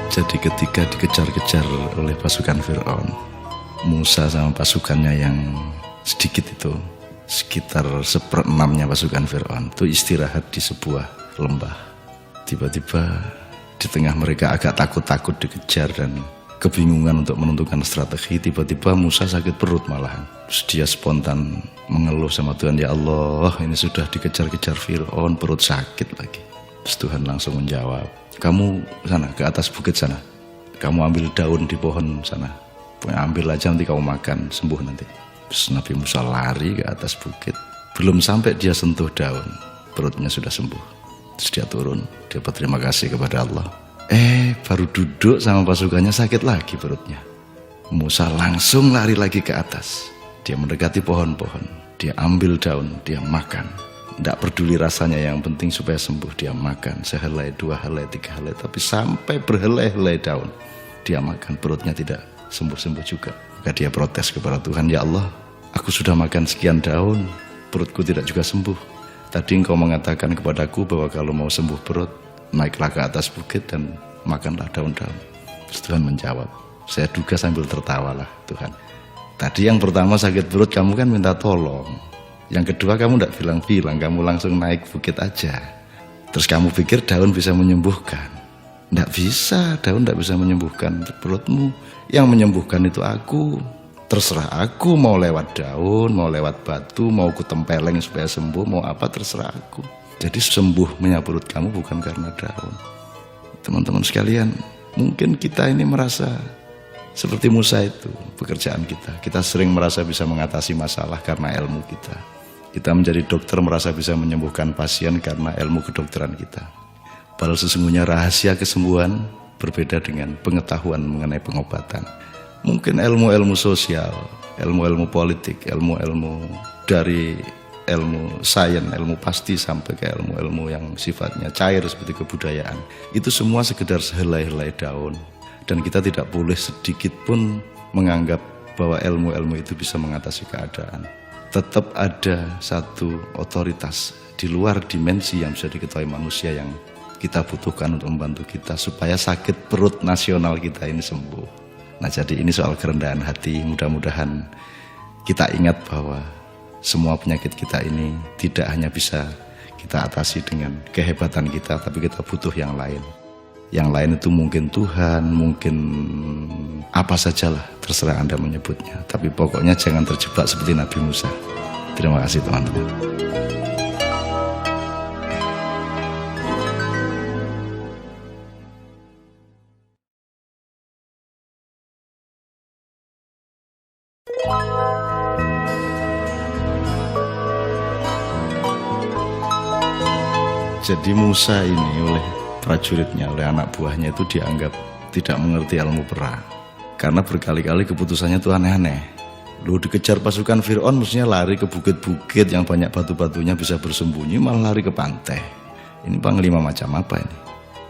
Jadi ketika dikejar-kejar oleh pasukan Fir'aun, Musa sama pasukannya yang sedikit itu, sekitar 1/6-nya pasukan Fir'aun itu istirahat di sebuah lembah. Tiba-tiba di tengah mereka agak takut-takut dikejar dan kebingungan untuk menentukan strategi, tiba-tiba Musa sakit perut malahan. Terus dia spontan mengeluh sama Tuhan, ya Allah, ini sudah dikejar-kejar Fir'aun, perut sakit lagi. Terus Tuhan langsung menjawab, kamu sana ke atas bukit sana, kamu ambil daun di pohon sana, pokoknya ambil aja nanti kamu makan, sembuh nanti. Terus Nabi Musa lari ke atas bukit, belum sampai dia sentuh daun, perutnya sudah sembuh. Terus dia turun, dia berterima kasih kepada Allah. Baru duduk sama pasukannya sakit lagi perutnya. Musa langsung lari lagi ke atas, dia mendekati pohon-pohon, dia ambil daun, dia makan. Tidak peduli rasanya, yang penting supaya sembuh. Dia makan sehelai, 2 helai, 3 helai, tapi sampai berhelai-helai daun dia makan, perutnya tidak sembuh-sembuh juga. Maka dia protes kepada Tuhan, ya Allah, aku sudah makan sekian daun, perutku tidak juga sembuh. Tadi engkau mengatakan kepadaku bahwa kalau mau sembuh perut, naiklah ke atas bukit dan makanlah daun-daun. Terus Tuhan menjawab, saya duga sambil tertawalah, Tuhan, tadi yang pertama sakit perut kamu kan minta tolong, yang kedua kamu tidak bilang-bilang, kamu langsung naik bukit aja. Terus kamu pikir daun bisa menyembuhkan? Tidak bisa, daun tidak bisa menyembuhkan perutmu. Yang menyembuhkan itu aku. Terserah aku mau lewat daun, mau lewat batu, mau ku tempeleng supaya sembuh, mau apa terserah aku. Jadi sembuhnya perut kamu bukan karena daun. Teman-teman sekalian, mungkin kita ini merasa seperti Musa itu, pekerjaan kita. Kita sering merasa bisa mengatasi masalah karena ilmu kita. Kita menjadi dokter merasa bisa menyembuhkan pasien karena ilmu kedokteran kita. Padahal sesungguhnya rahasia kesembuhan berbeda dengan pengetahuan mengenai pengobatan. Mungkin ilmu-ilmu sosial, ilmu-ilmu politik, ilmu-ilmu dari ilmu sains, ilmu pasti sampai ke ilmu-ilmu yang sifatnya cair seperti kebudayaan. Itu semua sekedar sehelai-helai daun. Dan kita tidak boleh sedikit pun menganggap bahwa ilmu-ilmu itu bisa mengatasi keadaan. Tetap ada satu otoritas di luar dimensi yang bisa diketahui manusia yang kita butuhkan untuk membantu kita supaya sakit perut nasional kita ini sembuh. Nah, jadi ini soal kerendahan hati. Mudah-mudahan kita ingat bahwa semua penyakit kita ini tidak hanya bisa kita atasi dengan kehebatan kita, tapi kita butuh yang lain. Yang lain itu mungkin Tuhan, mungkin apa sajalah, terserah Anda menyebutnya. Tapi pokoknya jangan terjebak seperti Nabi Musa. Terima kasih teman-teman. Jadi Musa ini oleh prajuritnya, oleh anak buahnya itu dianggap tidak mengerti ilmu perang. Karena berkali-kali keputusannya itu aneh-aneh. Lu dikejar pasukan Fir'aun mestinya lari ke bukit-bukit yang banyak batu-batunya bisa bersembunyi, malah lari ke pantai. Ini panglima macam apa ini?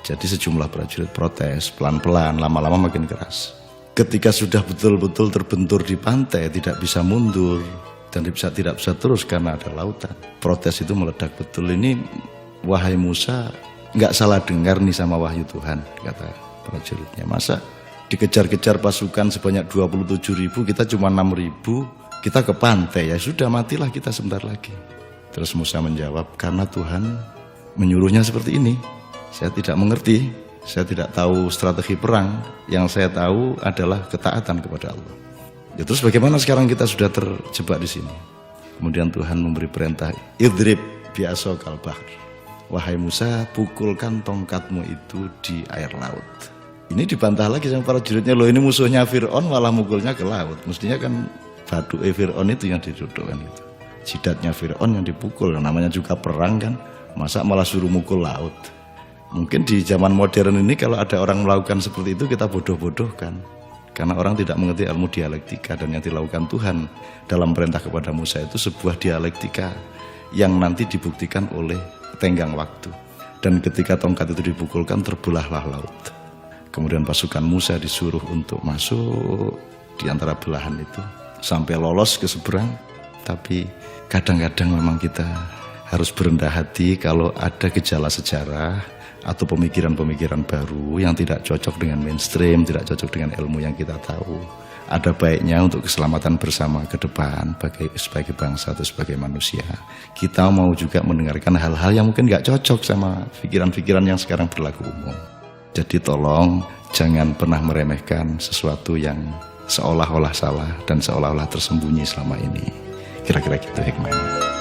Jadi sejumlah prajurit protes, pelan-pelan, lama-lama makin keras. Ketika sudah betul-betul terbentur di pantai, tidak bisa mundur dan tidak bisa terus karena ada lautan. Protes itu meledak betul. Ini wahai Musa, nggak salah dengar nih sama wahyu Tuhan, kata prajuritnya. Masa dikejar-kejar pasukan sebanyak 27.000, kita cuma 6.000, kita ke pantai, ya sudah matilah kita sebentar lagi. Terus Musa menjawab, karena Tuhan menyuruhnya seperti ini. Saya tidak mengerti, saya tidak tahu strategi perang, yang saya tahu adalah ketaatan kepada Allah. Ya, terus bagaimana sekarang kita sudah terjebak di sini? Kemudian Tuhan memberi perintah, idrib bi'asokal bahr. Wahai Musa, pukulkan tongkatmu itu di air laut. Ini dibantah lagi sama para prajuritnya, loh ini musuhnya Fir'aun malah mukulnya ke laut. Mestinya kan batu Fir'aun itu yang didudukkan gitu. Jidatnya Fir'aun yang dipukul, namanya juga perang kan. Masa malah suruh mukul laut? Mungkin di zaman modern ini kalau ada orang melakukan seperti itu kita bodoh-bodohkan. Karena orang tidak mengerti ilmu dialektika, dan yang dilakukan Tuhan dalam perintah kepada Musa itu sebuah dialektika yang nanti dibuktikan oleh tenggang waktu. Dan ketika tongkat itu dipukulkan, terbelahlah laut. Kemudian pasukan Musa disuruh untuk masuk di antara belahan itu sampai lolos ke seberang. Tapi kadang-kadang memang kita harus berendah hati kalau ada gejala sejarah atau pemikiran-pemikiran baru yang tidak cocok dengan mainstream, tidak cocok dengan ilmu yang kita tahu. Ada baiknya untuk keselamatan bersama ke depan sebagai bangsa atau sebagai manusia, kita mau juga mendengarkan hal-hal yang mungkin gak cocok sama pikiran-pikiran yang sekarang berlaku umum. Jadi tolong jangan pernah meremehkan sesuatu yang seolah-olah salah dan seolah-olah tersembunyi selama ini. Kira-kira gitu hikmahnya.